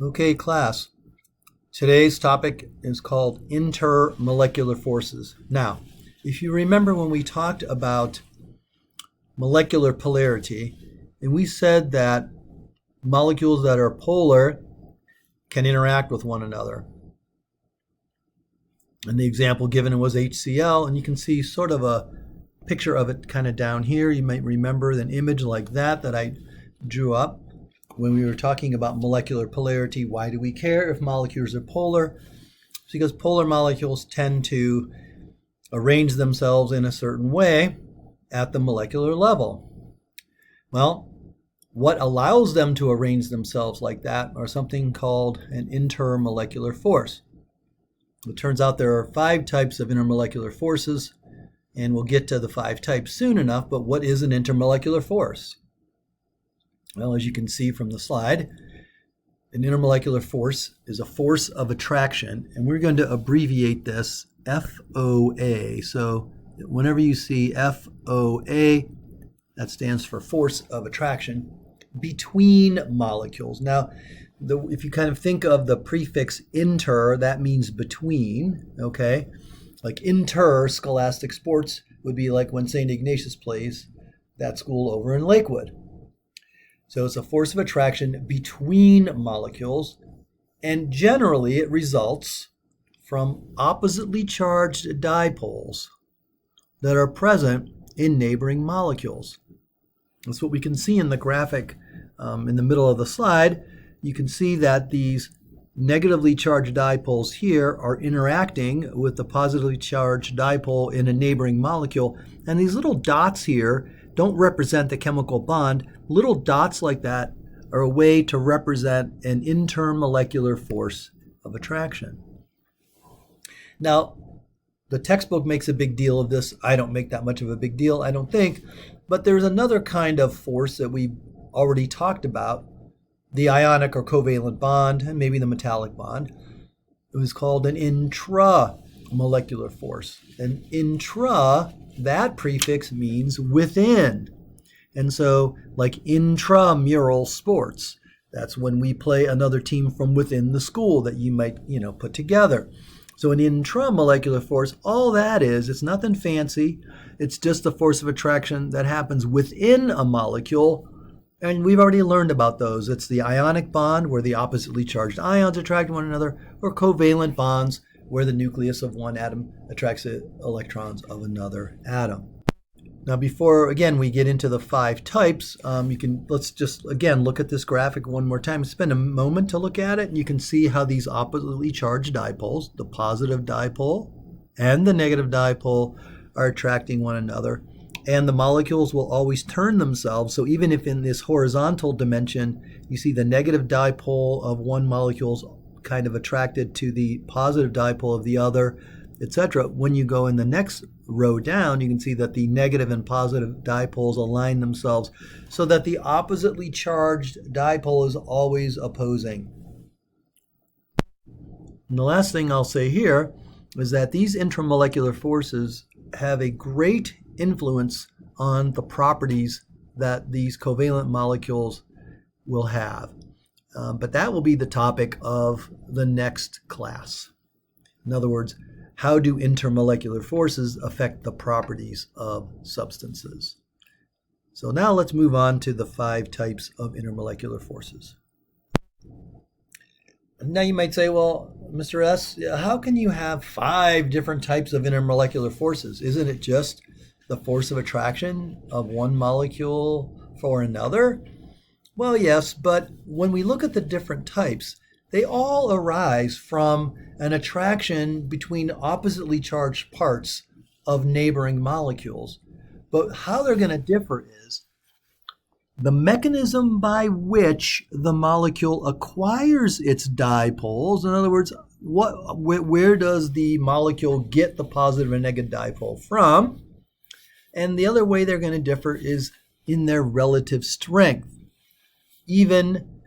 Okay, class. Today's topic is called intermolecular forces. Now, if you remember when we talked about molecular polarity, and we said that molecules that are polar can interact with one another. And the example given was HCl, and you can see sort of a picture of it kind of down here. You might remember an image like that I drew up when we were talking about molecular polarity. Why do we care if molecules are polar? It's because polar molecules tend to arrange themselves in a certain way at the molecular level. Well, what allows them to arrange themselves like that are something called an intermolecular force. It turns out there are 5 types of intermolecular forces, and we'll get to the 5 types soon enough, but what is an intermolecular force? Well, as you can see from the slide, an intermolecular force is a force of attraction, and we're going to abbreviate this FOA. So whenever you see FOA, that stands for force of attraction between molecules. Now, if you kind of think of the prefix inter, that means between, okay? Like inter-scholastic sports would be like when St. Ignatius plays that school over in Lakewood. So it's a force of attraction between molecules, and generally it results from oppositely charged dipoles that are present in neighboring molecules. That's what we can see in the graphic in the middle of the slide. You can see that these negatively charged dipoles here are interacting with the positively charged dipole in a neighboring molecule, and these little dots here don't represent the chemical bond. Little dots like that are a way to represent an intermolecular force of attraction. Now, the textbook makes a big deal of this. I don't make that much of a big deal, I don't think. But there's another kind of force that we already talked about, the ionic or covalent bond, and maybe the metallic bond. It was called an intramolecular force. And intra, that prefix means within. And so, like intramural sports, that's when we play another team from within the school that you might, put together. So an intramolecular force, all that is, it's nothing fancy. It's just the force of attraction that happens within a molecule. And we've already learned about those. It's the ionic bond, where the oppositely charged ions attract one another, or covalent bonds, where the nucleus of one atom attracts the electrons of another atom. Now, before, again, we get into the 5 types, let's just, again, look at this graphic one more time. Spend a moment to look at it, and you can see how these oppositely charged dipoles, the positive dipole and the negative dipole, are attracting one another. And the molecules will always turn themselves. So even if in this horizontal dimension, you see the negative dipole of one molecule is kind of attracted to the positive dipole of the other, etc. When you go in the next row down, you can see that the negative and positive dipoles align themselves so that the oppositely charged dipole is always opposing. And the last thing I'll say here is that these intramolecular forces have a great influence on the properties that these covalent molecules will have. But that will be the topic of the next class. In other words, how do intermolecular forces affect the properties of substances? So now let's move on to the 5 types of intermolecular forces. Now you might say, well, Mr. S, how can you have 5 different types of intermolecular forces? Isn't it just the force of attraction of one molecule for another? Well, yes, but when we look at the different types, they all arise from an attraction between oppositely charged parts of neighboring molecules. But how they're going to differ is the mechanism by which the molecule acquires its dipoles. In other words, where does the molecule get the positive and negative dipole from? And the other way they're going to differ is in their relative strength. Even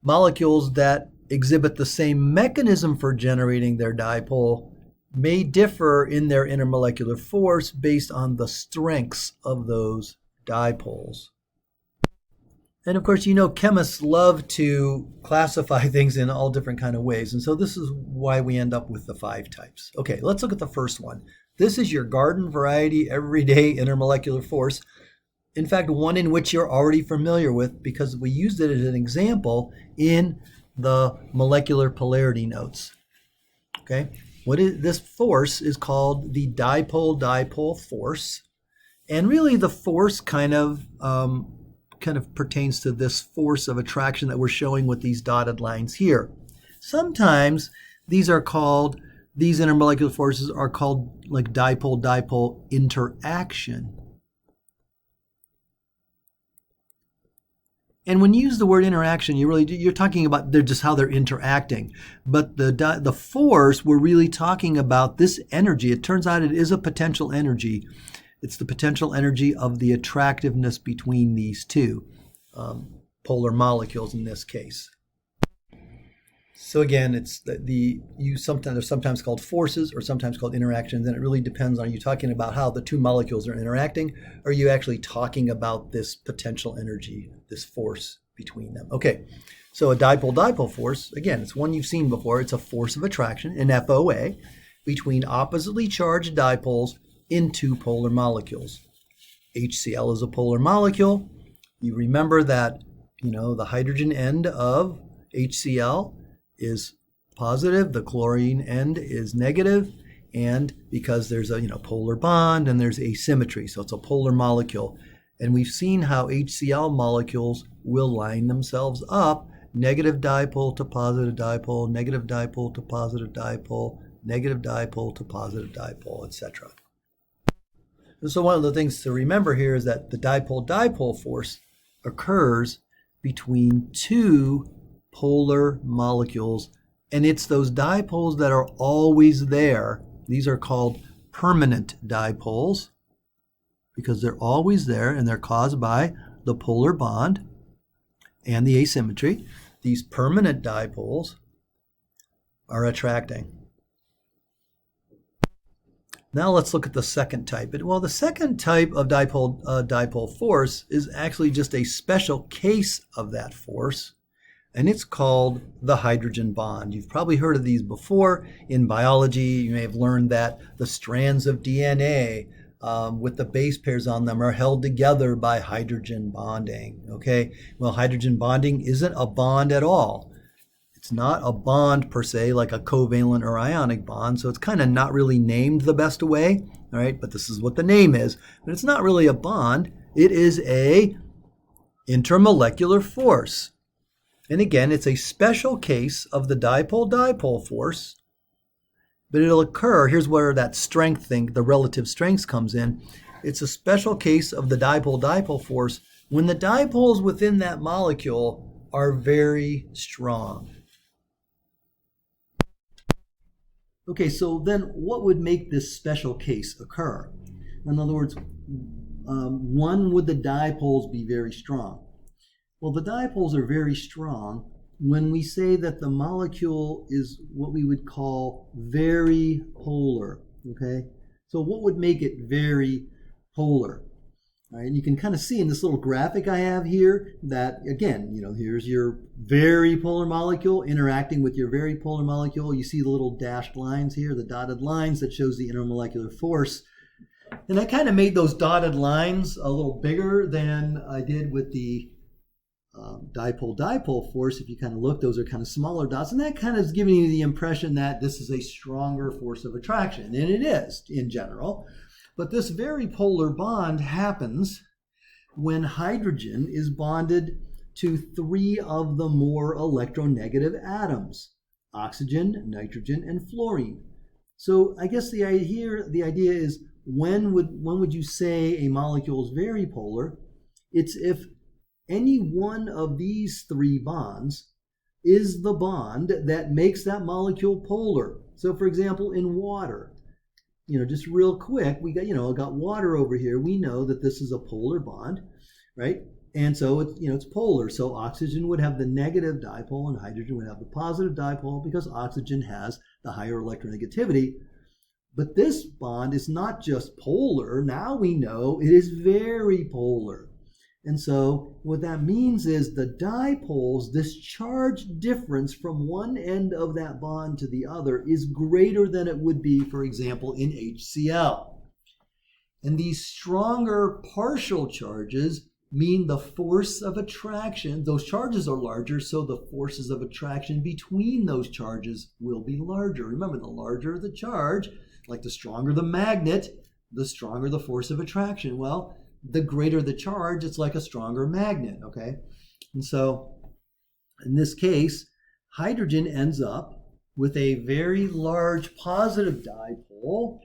molecules that exhibit the same mechanism for generating their dipole may differ in their intermolecular force based on the strengths of those dipoles. And of course, you know, chemists love to classify things in all different kind of ways. And so this is why we end up with the 5 types. Okay, let's look at the first one. This is your garden variety, everyday intermolecular force. In fact, one in which you're already familiar with because we used it as an example in the molecular polarity notes. Okay, this force is called the dipole-dipole force. And really the force kind of pertains to this force of attraction that we're showing with these dotted lines here. Sometimes these intermolecular forces are called like dipole-dipole interaction. And when you use the word interaction, you're talking about just how they're interacting. But the force, we're really talking about this energy. It turns out it is a potential energy. It's the potential energy of the attractiveness between these two polar molecules in this case. So again, it's they're sometimes called forces or sometimes called interactions, and it really depends on, are you talking about how the two molecules are interacting, or are you actually talking about this potential energy, this force between them? Okay, so a dipole-dipole force, again, it's one you've seen before. It's a force of attraction, an FOA, between oppositely charged dipoles in two polar molecules. HCl is a polar molecule. You remember that, the hydrogen end of HCl is positive, the chlorine end is negative, and because there's a polar bond and there's asymmetry, so it's a polar molecule. And we've seen how HCl molecules will line themselves up, negative dipole to positive dipole, negative dipole to positive dipole, negative dipole to positive dipole, etc. So one of the things to remember here is that the dipole-dipole force occurs between two polar molecules, and it's those dipoles that are always there. These are called permanent dipoles because they're always there, and they're caused by the polar bond and the asymmetry. These permanent dipoles are attracting. Now let's look at the second type. Well, the second type of dipole force is actually just a special case of that force, and it's called the hydrogen bond. You've probably heard of these before in biology. You may have learned that the strands of DNA with the base pairs on them are held together by hydrogen bonding. Okay, well, hydrogen bonding isn't a bond at all. It's not a bond per se, like a covalent or ionic bond, so it's kind of not really named the best way, all right? But this is what the name is. But it's not really a bond. It is a intermolecular force. And again, it's a special case of the dipole-dipole force, but it'll occur, here's where that strength thing, the relative strengths comes in. It's a special case of the dipole-dipole force when the dipoles within that molecule are very strong. Okay, so then what would make this special case occur? In other words, would the dipoles be very strong? Well, the dipoles are very strong when we say that the molecule is what we would call very polar, okay? So what would make it very polar? All right, and you can kind of see in this little graphic I have here that, again, here's your very polar molecule interacting with your very polar molecule. You see the little dashed lines here, the dotted lines that shows the intermolecular force. And I kind of made those dotted lines a little bigger than I did with the dipole-dipole force. If you kind of look, those are kind of smaller dots, and that kind of is giving you the impression that this is a stronger force of attraction, and it is in general. But this very polar bond happens when hydrogen is bonded to 3 of the more electronegative atoms: oxygen, nitrogen, and fluorine. So I guess the idea is when would you say a molecule is very polar? It's if any one of these 3 bonds is the bond that makes that molecule polar. So for example, in water, just real quick, we got water over here. We know that this is a polar bond, right? And so it's polar. So oxygen would have the negative dipole and hydrogen would have the positive dipole because oxygen has the higher electronegativity. But this bond is not just polar. Now we know it is very polar. And so what that means is the dipoles, this charge difference from one end of that bond to the other is greater than it would be, for example, in HCl. And these stronger partial charges mean the force of attraction, those charges are larger, so the forces of attraction between those charges will be larger. Remember, the larger the charge, like the stronger the magnet, the stronger the force of attraction. Well, the greater the charge, it's like a stronger magnet, okay? And so, in this case, hydrogen ends up with a very large positive dipole,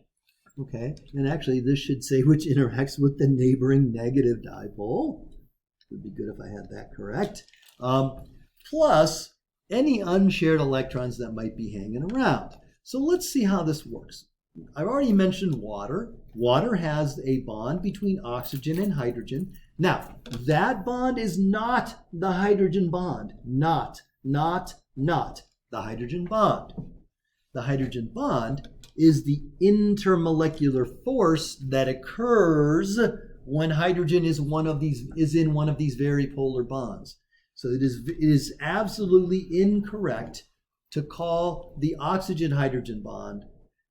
okay? And actually, this should say which interacts with the neighboring negative dipole. Would be good if I had that correct. Plus any unshared electrons that might be hanging around. So let's see how this works. I've already mentioned water. Water has a bond between oxygen and hydrogen. Now, that bond is not the hydrogen bond. Not the hydrogen bond. The hydrogen bond is the intermolecular force that occurs when hydrogen is in one of these very polar bonds. So it is absolutely incorrect to call the oxygen-hydrogen bond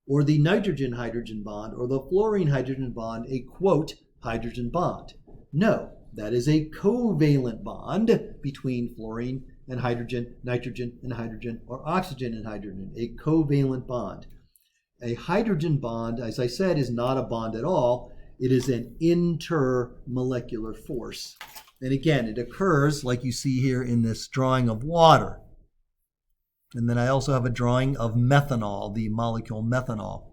or the nitrogen-hydrogen bond or the fluorine-hydrogen bond a, quote, hydrogen bond. No, that is a covalent bond between fluorine and hydrogen, nitrogen and hydrogen, or oxygen and hydrogen, a covalent bond. A hydrogen bond, as I said, is not a bond at all. It is an intermolecular force. And again, it occurs like you see here in this drawing of water. And then I also have a drawing of methanol, the molecule methanol.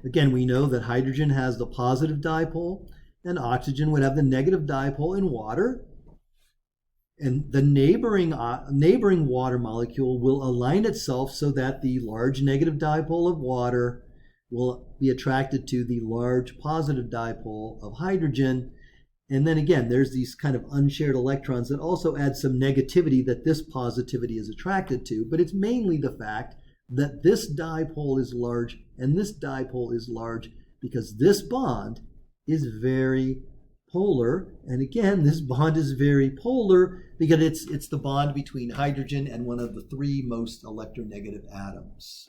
Again, we know that hydrogen has the positive dipole and oxygen would have the negative dipole in water. And the neighboring water molecule will align itself so that the large negative dipole of water will be attracted to the large positive dipole of hydrogen. And then again, there's these kind of unshared electrons that also add some negativity that this positivity is attracted to. But it's mainly the fact that this dipole is large and this dipole is large because this bond is very polar. And again, this bond is very polar because it's the bond between hydrogen and one of the three most electronegative atoms.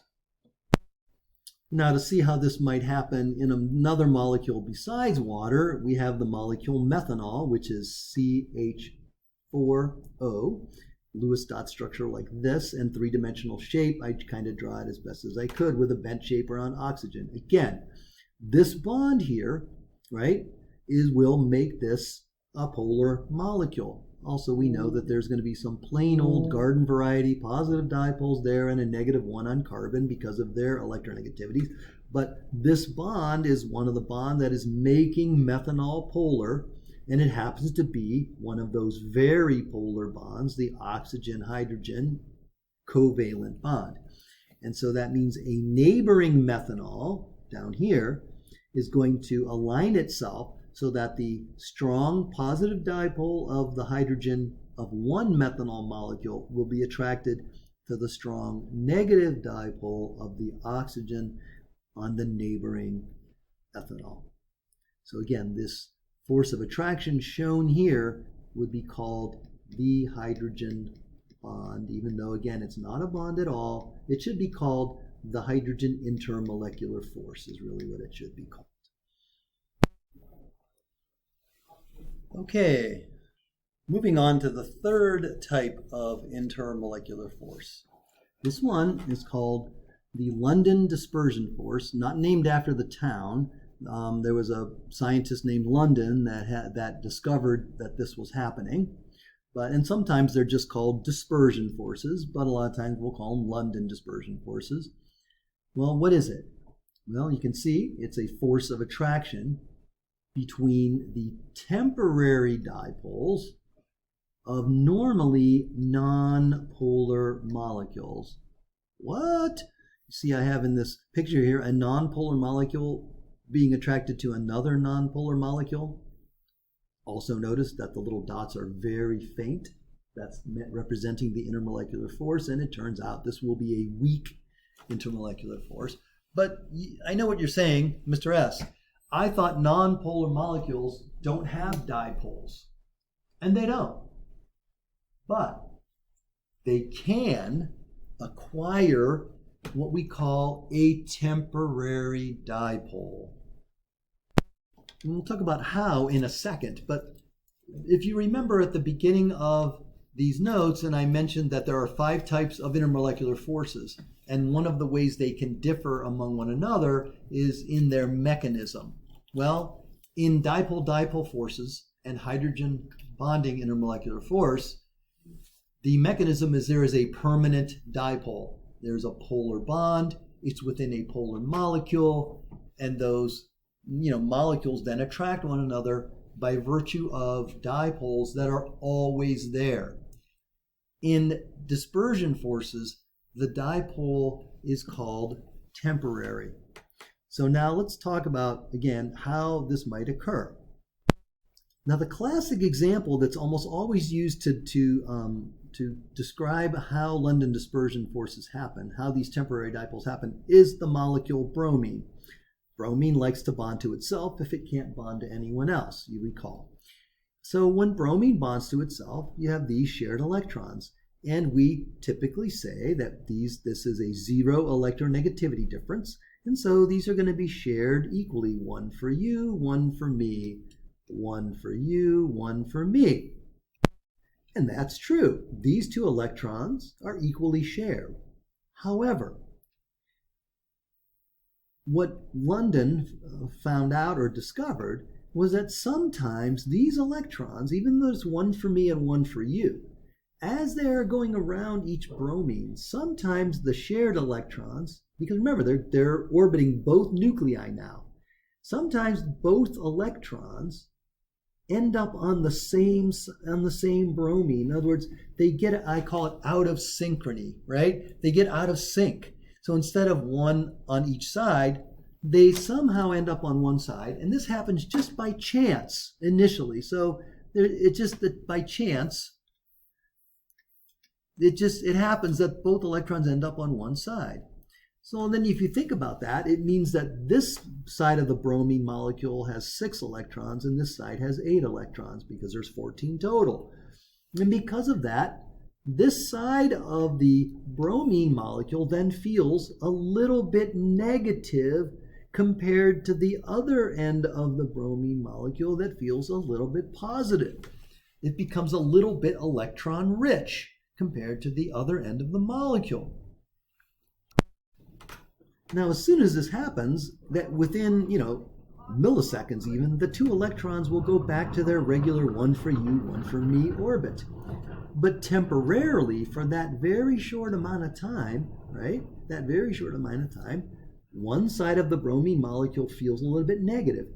Now, to see how this might happen in another molecule besides water, we have the molecule methanol, which is CH4O, Lewis dot structure like this, and three-dimensional shape. I kind of draw it as best as I could with a bent shape around oxygen. Again, this bond here, right, will make this a polar molecule. Also, we know that there's going to be some plain old garden variety positive dipoles there and a negative one on carbon because of their electronegativities. But this bond is one of the bonds that is making methanol polar, and it happens to be one of those very polar bonds, the oxygen-hydrogen covalent bond. And so that means a neighboring methanol down here is going to align itself so that the strong positive dipole of the hydrogen of one methanol molecule will be attracted to the strong negative dipole of the oxygen on the neighboring ethanol. So again, this force of attraction shown here would be called the hydrogen bond, even though, again, it's not a bond at all. It should be called the hydrogen intermolecular force is really what it should be called. Okay, moving on to the third type of intermolecular force. This one is called the London dispersion force, not named after the town. There was a scientist named London that discovered that this was happening. And sometimes they're just called dispersion forces, but a lot of times we'll call them London dispersion forces. Well, what is it? Well, you can see it's a force of attraction between the temporary dipoles of normally non-polar molecules. What? You see, I have in this picture here a non-polar molecule being attracted to another non-polar molecule. Also notice that the little dots are very faint. That's representing the intermolecular force, and it turns out this will be a weak intermolecular force. But I know what you're saying, Mr. S. I thought nonpolar molecules don't have dipoles, and they don't. But they can acquire what we call a temporary dipole. And we'll talk about how in a second, but if you remember at the beginning of these notes, and I mentioned that there are 5 types of intermolecular forces, and one of the ways they can differ among one another is in their mechanism. Well, in dipole-dipole forces and hydrogen bonding intermolecular force, the mechanism is there is a permanent dipole. There's a polar bond, it's within a polar molecule, and those molecules then attract one another by virtue of dipoles that are always there. In dispersion forces, the dipole is called temporary. So now let's talk about, again, how this might occur. Now, the classic example that's almost always used to describe how London dispersion forces happen, how these temporary dipoles happen, is the molecule bromine. Bromine likes to bond to itself if it can't bond to anyone else, you recall. So when bromine bonds to itself, you have these shared electrons. And we typically say that this is a 0 electronegativity difference. And so these are going to be shared equally, 1 for you, 1 for me, 1 for you, 1 for me. And that's true. These 2 electrons are equally shared. However, what London found out or discovered was that sometimes these electrons, even though there's 1 for me and 1 for you, as they're going around each bromine, sometimes the shared electrons, because remember, they're orbiting both nuclei now, sometimes both electrons end up on the same bromine. In other words, they get, I call it out of synchrony, right? They get out of sync. So instead of 1 on each side, they somehow end up on one side. And this happens just by chance initially. So it's just that by chance, it happens that both electrons end up on one side. So then if you think about that, it means that this side of the bromine molecule has 6 electrons and this side has 8 electrons because there's 14 total. And because of that, this side of the bromine molecule then feels a little bit negative compared to the other end of the bromine molecule that feels a little bit positive. It becomes a little bit electron rich compared to the other end of the molecule. Now, as soon as this happens, that within, milliseconds even, the 2 electrons will go back to their regular 1 for you, 1 for me orbit. But temporarily, for that very short amount of time, right, that very short amount of time, one side of the bromine molecule feels a little bit negative.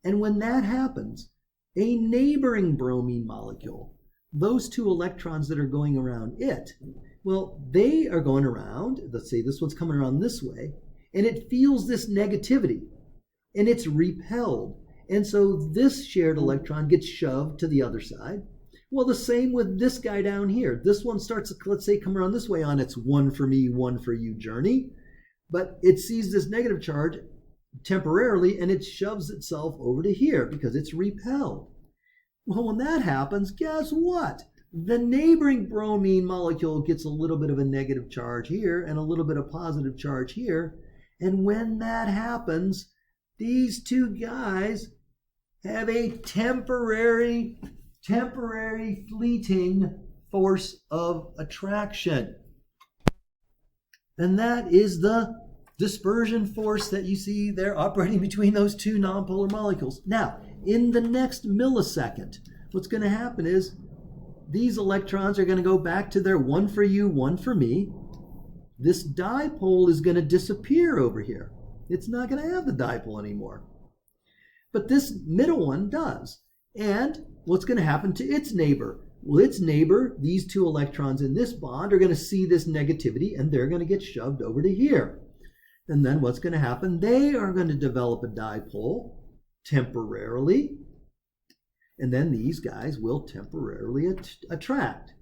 And when that happens, a neighboring bromine molecule, those 2 electrons that are going around it, well, they are going around, let's say this one's coming around this way, and it feels this negativity, and it's repelled. And so this shared electron gets shoved to the other side. Well, the same with this guy down here. This one starts, let's say, come around this way on its 1 for me, 1 for you journey, but it sees this negative charge temporarily, and it shoves itself over to here because it's repelled. Well, when that happens, guess what? The neighboring bromine molecule gets a little bit of a negative charge here and a little bit of positive charge here. And when that happens, these 2 guys have a temporary fleeting force of attraction. And that is the dispersion force that you see there operating between those 2 nonpolar molecules. Now, in the next millisecond, what's going to happen is these electrons are going to go back to their 1 for you, 1 for me. This dipole is going to disappear over here. It's not going to have the dipole anymore. But this middle one does. And what's going to happen to its neighbor? Well, its neighbor, these 2 electrons in this bond, are going to see this negativity, and they're going to get shoved over to here. And then what's going to happen? They are going to develop a dipole temporarily, and then these guys will temporarily attract.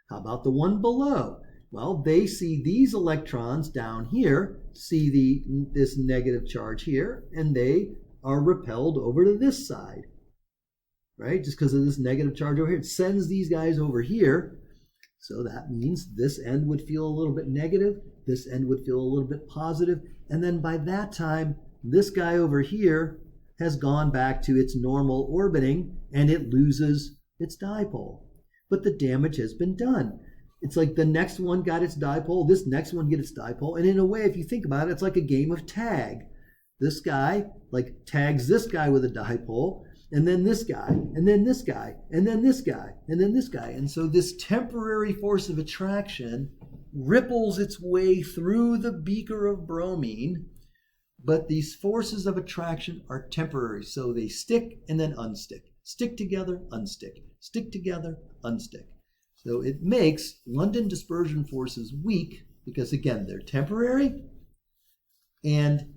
How about the one below? Well, they see these electrons down here, see this negative charge here, and they are repelled over to this side, right? Just because of this negative charge over here. It sends these guys over here. So that means this end would feel a little bit negative. This end would feel a little bit positive. And then by that time, this guy over here has gone back to its normal orbiting and it loses its dipole. But the damage has been done. It's like the next one got its dipole, this next one gets its dipole, and in a way, if you think about it, it's like a game of tag. This guy like tags this guy with a dipole, and then this guy, and then this guy, and then this guy, and then this guy. And so this temporary force of attraction ripples its way through the beaker of bromine, but these forces of attraction are temporary, so they stick and then unstick. Stick together, unstick. Stick together, unstick. So it makes London dispersion forces weak because, again, they're temporary, and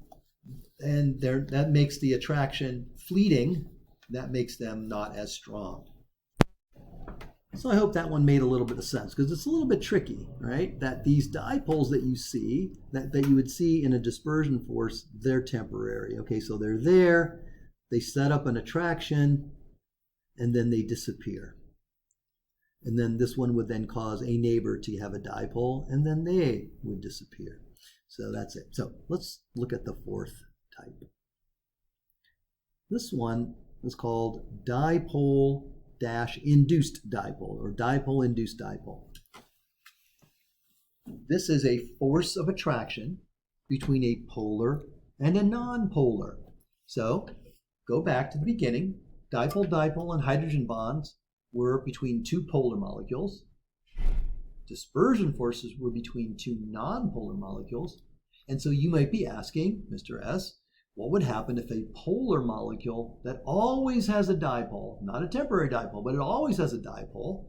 that makes the attraction fleeting. That makes them not as strong. So I hope that one made a little bit of sense because it's a little bit tricky, right? That these dipoles that you see, that you would see in a dispersion force, they're temporary. Okay, so they're there, they set up an attraction, and then they disappear. And then this one would then cause a neighbor to have a dipole, and then they would disappear. So that's it. So let's look at the fourth type. This one is called dipole-induced dipole, or dipole-induced dipole. This is a force of attraction between a polar and a non-polar. So go back to the beginning. Dipole-dipole and hydrogen bonds were between two polar molecules. Dispersion forces were between two non-polar molecules. And so you might be asking, Mr. S, what would happen if a polar molecule that always has a dipole, not a temporary dipole, but it always has a dipole,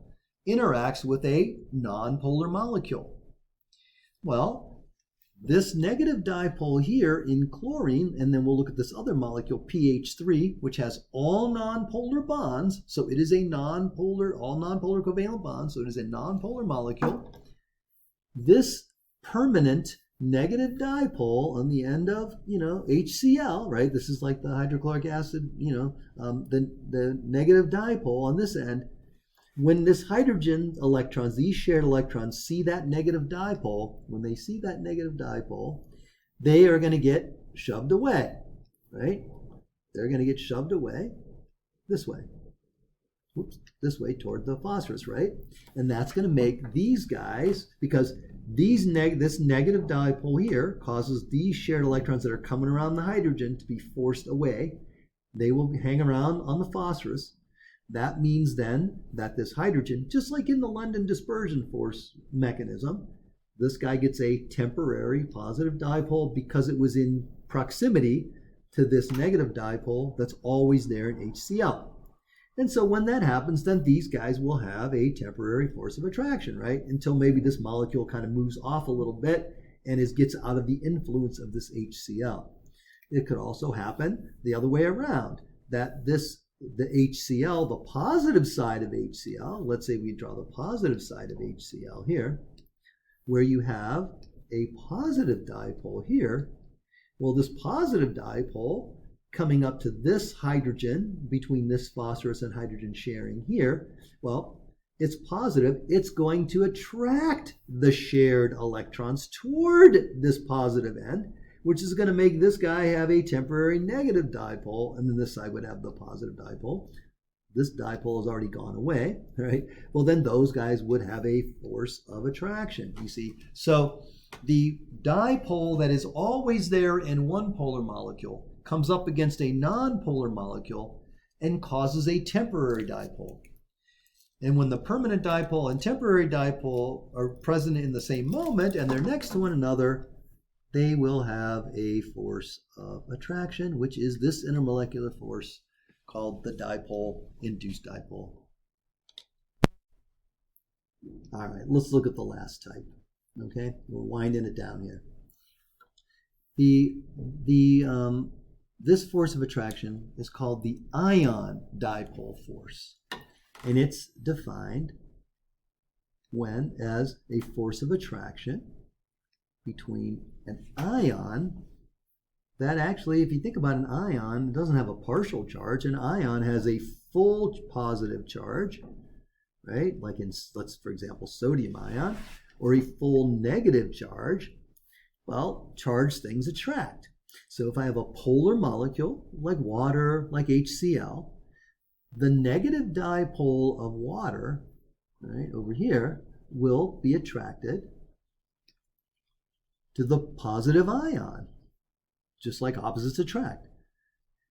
interacts with a non-polar molecule? Well, this negative dipole here in chlorine, and then we'll look at this other molecule, pH3, which has all nonpolar bonds. So it is a nonpolar, all nonpolar covalent bonds. So it is a nonpolar molecule. This permanent negative dipole on the end of, HCl, right? This is like the hydrochloric acid, the negative dipole on this end. When this hydrogen electrons, these shared electrons, see that negative dipole, when they see that negative dipole, they are going to get shoved away, right? They're going to get shoved away this way. Whoops, this way toward the phosphorus, right? And that's going to make these guys, because this negative dipole here causes these shared electrons that are coming around the hydrogen to be forced away. They will hang around on the phosphorus. That means then that this hydrogen, just like in the London dispersion force mechanism, this guy gets a temporary positive dipole because it was in proximity to this negative dipole that's always there in HCl. And so when that happens, then these guys will have a temporary force of attraction, right? Until maybe this molecule kind of moves off a little bit and gets out of the influence of this HCl. It could also happen the other way around, that the HCl, the positive side of HCl, let's say we draw the positive side of HCl here, where you have a positive dipole here. Well, this positive dipole coming up to this hydrogen between this phosphorus and hydrogen sharing here, well, it's positive. It's going to attract the shared electrons toward this positive end, which is going to make this guy have a temporary negative dipole, and then this side would have the positive dipole. This dipole has already gone away, right? Well, then those guys would have a force of attraction, you see. So the dipole that is always there in one polar molecule comes up against a non-polar molecule and causes a temporary dipole. And when the permanent dipole and temporary dipole are present in the same moment and they're next to one another, they will have a force of attraction, which is this intermolecular force called the dipole-induced dipole. All right, let's look at the last type. Okay, we're winding it down here. This force of attraction is called the ion-dipole force, and it's defined as a force of attraction between an ion that actually, if you think about an ion, it doesn't have a partial charge. An ion has a full positive charge, right? Like in, for example, sodium ion, or a full negative charge. Well, charged things attract. So if I have a polar molecule, like water, like HCl, the negative dipole of water, right, over here, will be attracted to the positive ion, just like opposites attract.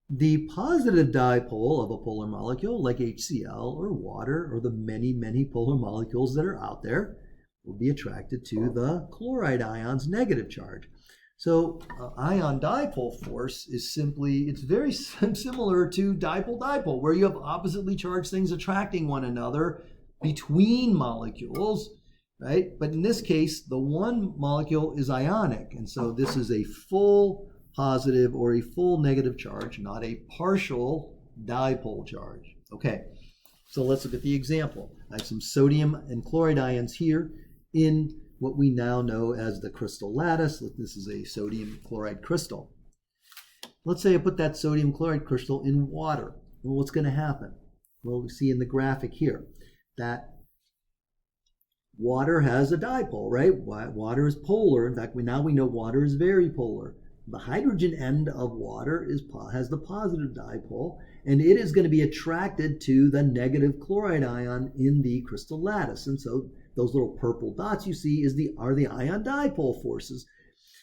The positive dipole of a polar molecule, like HCl or water, or the many, many polar molecules that are out there, will be attracted to the chloride ion's negative charge. So ion-dipole force is simply, it's very similar to dipole-dipole, where you have oppositely charged things attracting one another between molecules, right? But in this case, the one molecule is ionic, and so this is a full positive or a full negative charge, not a partial dipole charge. Okay, so let's look at the example. I have some sodium and chloride ions here in what we now know as the crystal lattice. This is a sodium chloride crystal. Let's say I put that sodium chloride crystal in water. Well, what's going to happen? Well, we see in the graphic here that water has a dipole, right? Water is polar. In fact, now we know water is very polar. The hydrogen end of water has the positive dipole, and it is going to be attracted to the negative chloride ion in the crystal lattice. And so those little purple dots you see are the ion-dipole forces.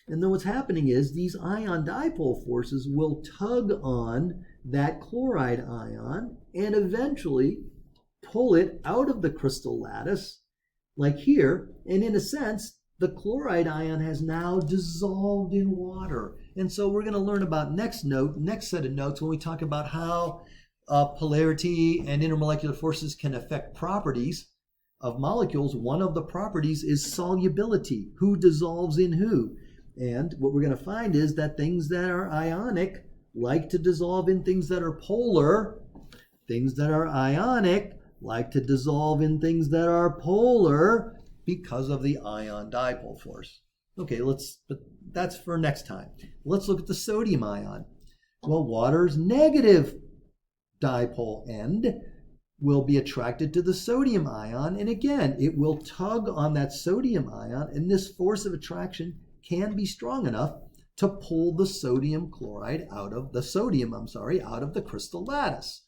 And then what's happening is these ion-dipole forces will tug on that chloride ion and eventually pull it out of the crystal lattice, like here. And in a sense, the chloride ion has now dissolved in water. And so we're going to learn about next set of notes when we talk about how polarity and intermolecular forces can affect properties of molecules. One of the properties is solubility, who dissolves in who. And what we're going to find is that things that are ionic like to dissolve in things that are polar. Things that are ionic like to dissolve in things that are polar because of the ion-dipole force. Okay, but that's for next time. Let's look at the sodium ion. Well, water's negative dipole end will be attracted to the sodium ion, and again, it will tug on that sodium ion, and this force of attraction can be strong enough to pull the sodium out of the crystal lattice.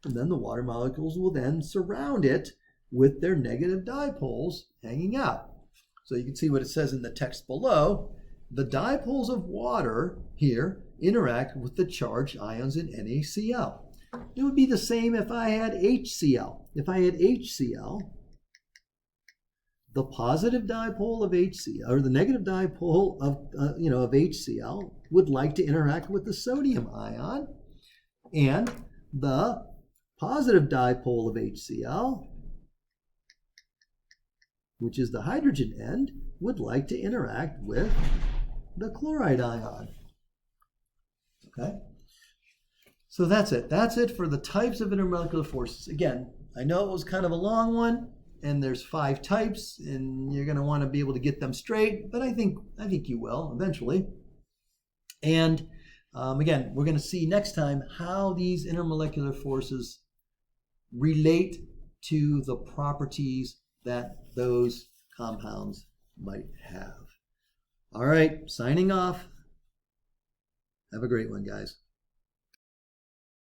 And then the water molecules will then surround it with their negative dipoles hanging out. So you can see what it says in the text below. The dipoles of water here interact with the charged ions in NaCl. It would be the same if I had HCl. If I had HCl, the positive dipole of HCl, or the negative dipole of HCl, would like to interact with the sodium ion, and the positive dipole of HCl, which is the hydrogen end, would like to interact with the chloride ion. Okay? So that's it. That's it for the types of intermolecular forces. Again, I know it was kind of a long one, and there's 5 types, and you're going to want to be able to get them straight, but I think you will eventually. And again, we're going to see next time how these intermolecular forces relate to the properties that those compounds might have. All right, signing off. Have a great one, guys.